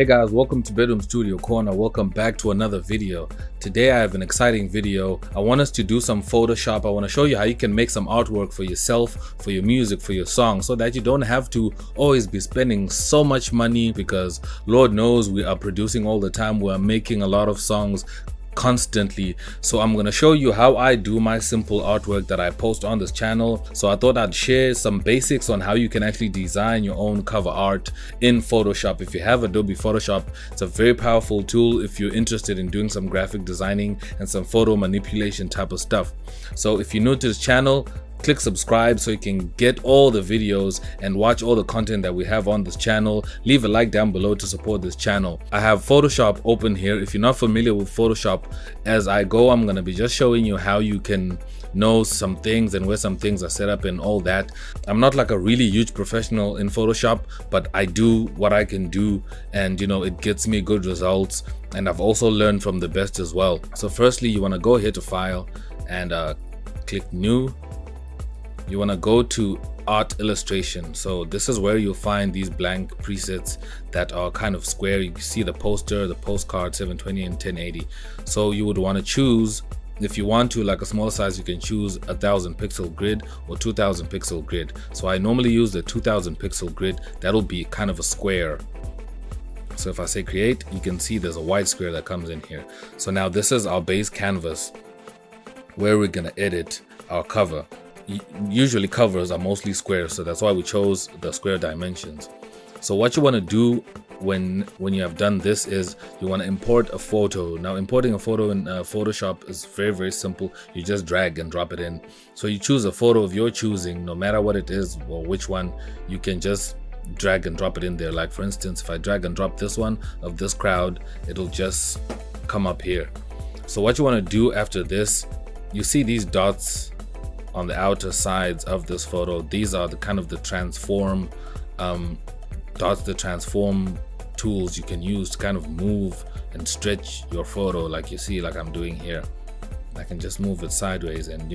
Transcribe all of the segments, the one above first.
Hey guys, welcome to Bedroom Studio Corner. Welcome back to another video. Today I have an exciting video. I want us to do some Photoshop. I want to show you how you can make some artwork for yourself, for your music, for your song, so that you don't have to always be spending so much money, because Lord knows we are producing all the time. We are making a lot of songs constantly. So I'm going to show you how I do my simple artwork that I post on this channel. So I thought I'd share some basics on how you can actually design your own cover art in Photoshop. If you have Adobe Photoshop, it's a very powerful tool if you're interested in doing some graphic designing and some photo manipulation type of stuff. So if you're new to this channel, click subscribe so you can get all the videos and watch all the content that we have on this channel. Leave a like down below to support this channel. I have Photoshop open here. If you're not familiar with Photoshop, as I go, I'm going to be just showing you how you can know some things and where some things are set up and all that. I'm not like a really huge professional in Photoshop, but I do what I can do, and it gets me good results, and I've also learned from the best as well. So firstly, you want to go here to File and click New. You want to go to Art Illustration. So this is where you'll find these blank presets that are kind of square. You can see the poster, the postcard, 720 and 1080. So you would want to choose, if you want to like a smaller size, you can choose 1000 pixel grid or 2000 pixel grid. So I normally use the 2000 pixel grid. That'll be kind of a square. So if I say create, you can see there's a white square that comes in here. So now this is our base canvas where we're going to edit our cover. Usually covers are mostly squares, so that's why we chose the square dimensions. So what you want to do when you have done this is you want to import a photo. Now importing a photo in Photoshop is very simple. You just drag and drop it in. So you choose a photo of your choosing, no matter what it is or which one. You can just drag and drop it in there. Like for instance, if I drag and drop this one of this crowd, it'll just come up here. So what you want to do after this, you see these dots on the outer sides of this photo. These are the kind of the transform dots, the transform tools you can use to kind of move and stretch your photo, like you see, like I'm doing here. I can just move it sideways and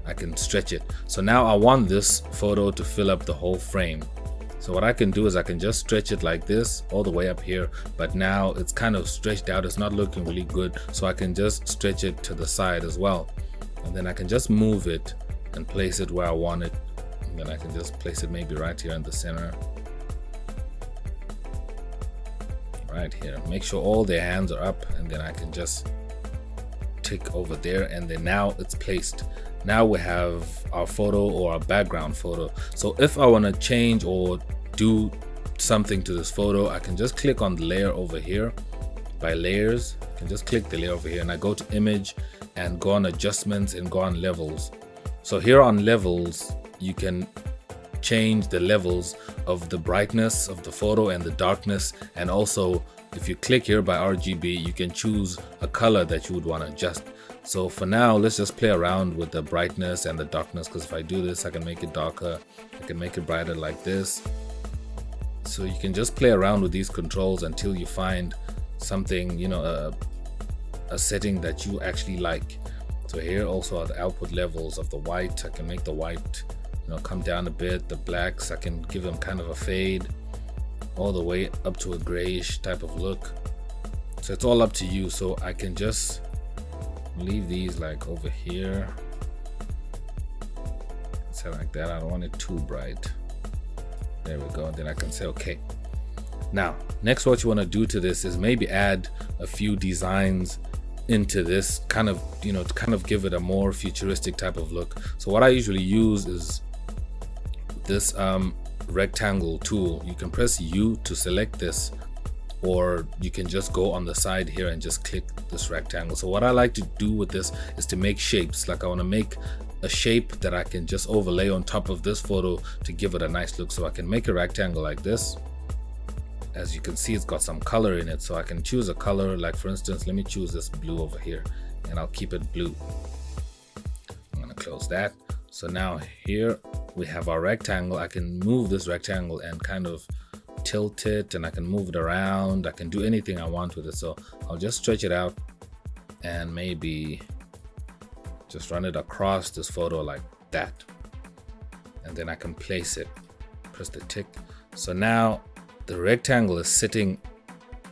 I can stretch it. So now I want this photo to fill up the whole frame. So what I can do is I can just stretch it like this all the way up here, but now it's kind of stretched out. It's not looking really good. So I can just stretch it to the side as well. And then I can just move it and place it where I want it. And then I can just place it maybe right here in the center. Right here. Make sure all their hands are up, and then I can just tick over there, and then now it's placed. Now we have our photo or our background photo. So if I want to change or do something to this photo, I can just click on the layer over here. By layers, I can just click the layer over here, and I go to image and go on adjustments and go on levels. So here on levels, you can change the levels of the brightness of the photo and the darkness, and also if you click here by RGB, you can choose a color that you would want to adjust. So for now, let's just play around with the brightness and the darkness, because if I do this, I can make it darker, I can make it brighter like this. So you can just play around with these controls until you find something, a setting that you actually like. So here also are the output levels of the white. I can make the white come down a bit. The blacks, I can give them kind of a fade all the way up to a grayish type of look. So it's all up to you. So I can just leave these like over here, say like that. I don't want it too bright. There we go. And then I can say okay. Now next, what you want to do to this is maybe add a few designs into this, kind of to kind of give it a more futuristic type of look. So what I usually use is this rectangle tool. You can press U to select this, or you can just go on the side here and just click this rectangle. So what I like to do with this is to make shapes. Like I want to make a shape that I can just overlay on top of this photo to give it a nice look. So I can make a rectangle like this. As you can see, it's got some color in it, so I can choose a color. Like for instance, let me choose this blue over here, and I'll keep it blue. I'm gonna close that. So now here we have our rectangle. I can move this rectangle and kind of tilt it, and I can move it around. I can do anything I want with it. So I'll just stretch it out and maybe just run it across this photo like that, and then I can place it. Press the tick. So now the rectangle is sitting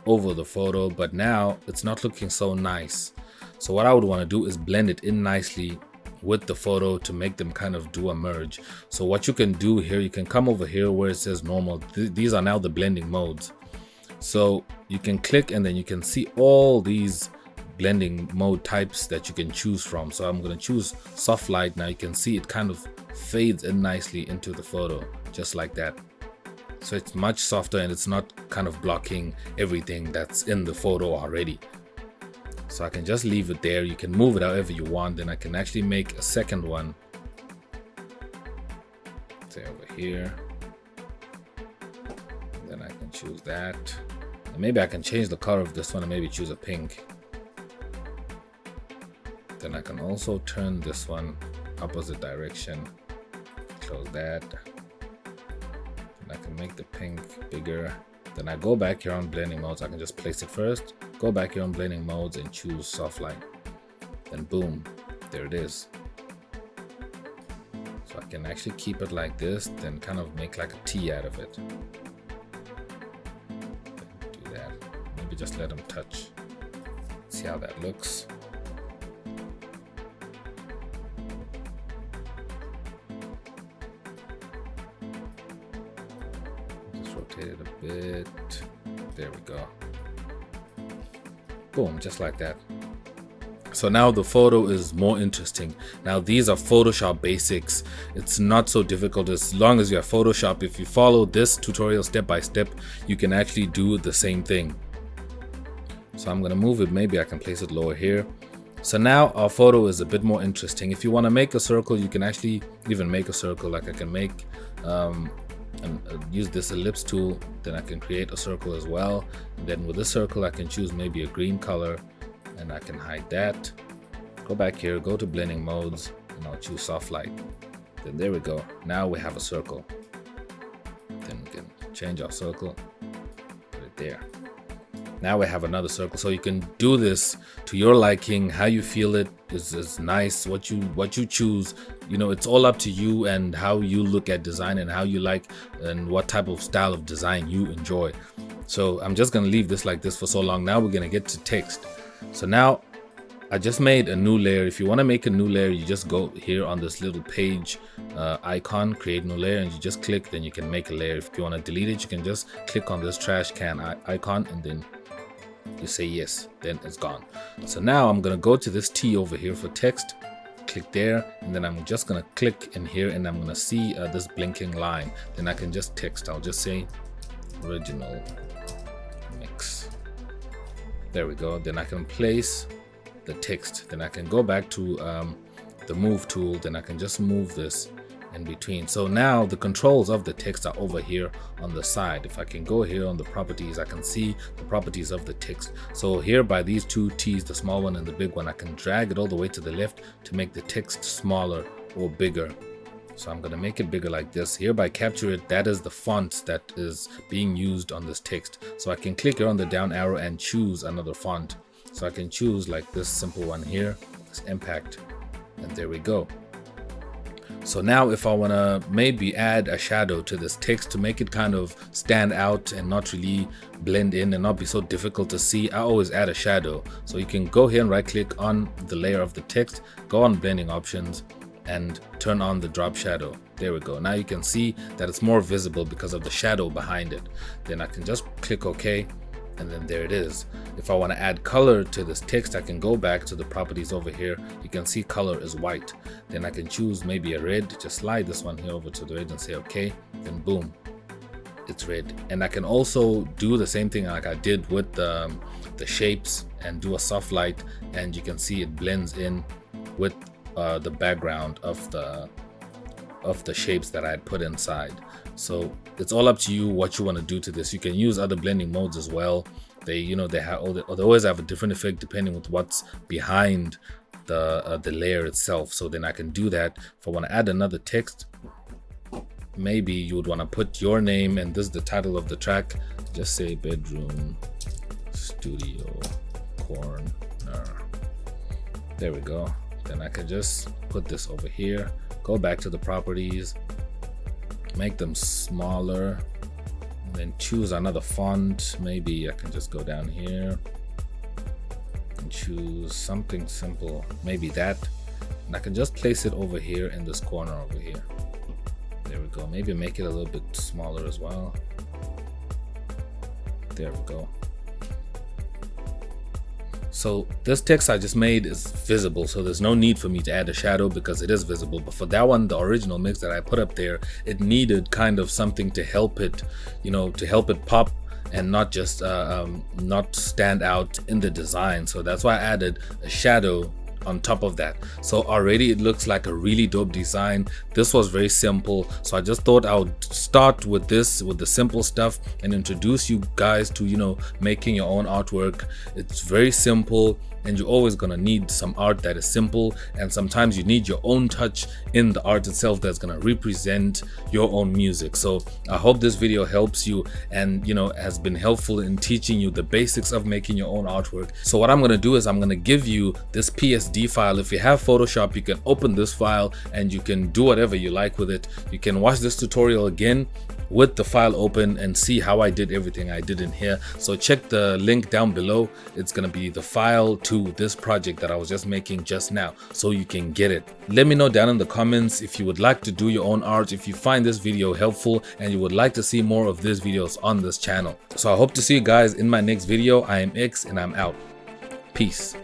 over the photo, but now it's not looking so nice. So what I would want to do is blend it in nicely with the photo to make them kind of do a merge. So what you can do here, you can come over here where it says normal. These are now the blending modes. So you can click and then you can see all these blending mode types that you can choose from. So I'm going to choose soft light. Now you can see it kind of fades in nicely into the photo, just like that. So it's much softer and it's not kind of blocking everything that's in the photo already. So I can just leave it there. You can move it however you want. Then I can actually make a second one. Say over here. Then I can choose that. And maybe I can change the color of this one and maybe choose a pink. Then I can also turn this one opposite direction. Close that. And I can make the pink bigger. Then I go back here on blending modes. I can just place it first. Go back here on blending modes and choose soft light. Then boom, there it is. So I can actually keep it like this, then kind of make like a T out of it. Then do that. Maybe just let them touch. See how that looks. Just rotate it a bit. There we go. Boom, just like that. So now the photo is more interesting. Now these are Photoshop basics. It's not so difficult as long as you have Photoshop. If you follow this tutorial step by step, you can actually do the same thing. So I'm gonna move it, maybe I can place it lower here. So now our photo is a bit more interesting. If you wanna make a circle, you can actually even make a circle. Like I can make, and use this ellipse tool, then I can create a circle as well. And then with this circle, I can choose maybe a green color and I can hide that. Go back here, go to blending modes, and I'll choose soft light. Then there we go. Now we have a circle. Then we can change our circle, put it there. Now we have another circle. So you can do this to your liking, how you feel it is nice, what you choose. You know, it's all up to you and how you look at design and how you like and what type of style of design you enjoy. So I'm just gonna leave this like this for so long. Now we're gonna get to text. So now I just made a new layer. If you want to make a new layer, you just go here on this little page icon, create new layer, and you just click, then you can make a layer. If you want to delete it, you can just click on this trash can icon and then you say yes, then it's gone. So now I'm gonna go to this T over here for text, click there, and then I'm just gonna click in here and I'm gonna see this blinking line. Then I can just text. I'll just say original mix. There we go. Then I can place the text. Then I can go back to the move tool. Then I can just move this in between. So now the controls of the text are over here on the side. If I can go here on the properties, I can see the properties of the text. So here by these two T's, the small one and the big one, I can drag it all the way to the left to make the text smaller or bigger. So I'm going to make it bigger like this. Here by capture it, that is the font that is being used on this text. So I can click here on the down arrow and choose another font. So I can choose like this simple one here, this impact, and there we go. So now if I want to maybe add a shadow to this text to make it kind of stand out and not really blend in and not be so difficult to see, I always add a shadow. So you can go here and right click on the layer of the text, go on blending options and turn on the drop shadow. There we go. Now you can see that it's more visible because of the shadow behind it. Then I can just click OK. And then there it is. If I want to add color to this text, I can go back to the properties over here. You can see color is white. Then I can choose maybe a red, just slide this one here over to the red and say okay, then boom, it's red. And I can also do the same thing like I did with the shapes and do a soft light, and you can see it blends in with the background of the shapes that I had put inside. So it's all up to you what you want to do to this. You can use other blending modes as well. They always have a different effect depending with what's behind the layer itself. So then I can do that. If I want to add another text, maybe you would want to put your name and this is the title of the track. Just say bedroom studio corner. There we go. Then I can just put this over here, go back to the properties, make them smaller, And then choose another font. Maybe I can just go down here and choose something simple, maybe that, and I can just place it over here in this corner over here. There we go. Maybe make it a little bit smaller as well. There we go. So this text I just made is visible, so there's no need for me to add a shadow because it is visible. But for that one, the original mix that I put up there, it needed kind of something to help it, you know, to help it pop and not just not stand out in the design. So that's why I added a shadow on top of that. So already it looks like a really dope design. This was very simple, so I just thought I would start with this, with the simple stuff, and introduce you guys to, you know, making your own artwork. It's very simple, and you're always gonna need some art that is simple, and sometimes you need your own touch in the art itself that's gonna represent your own music. So I hope this video helps you and, you know, has been helpful in teaching you the basics of making your own artwork. So what I'm gonna do is I'm gonna give you this PSD file. If you have Photoshop, you can open this file and you can do whatever you like with it. You can watch this tutorial again with the file open and see how I did everything I did in here. So check the link down below. It's gonna be the file to this project that I was just making just now, so you can get it. Let me know down in the comments if you would like to do your own art, if you find this video helpful and you would like to see more of these videos on this channel. So I hope to see you guys in my next video. I am X and I'm out. Peace.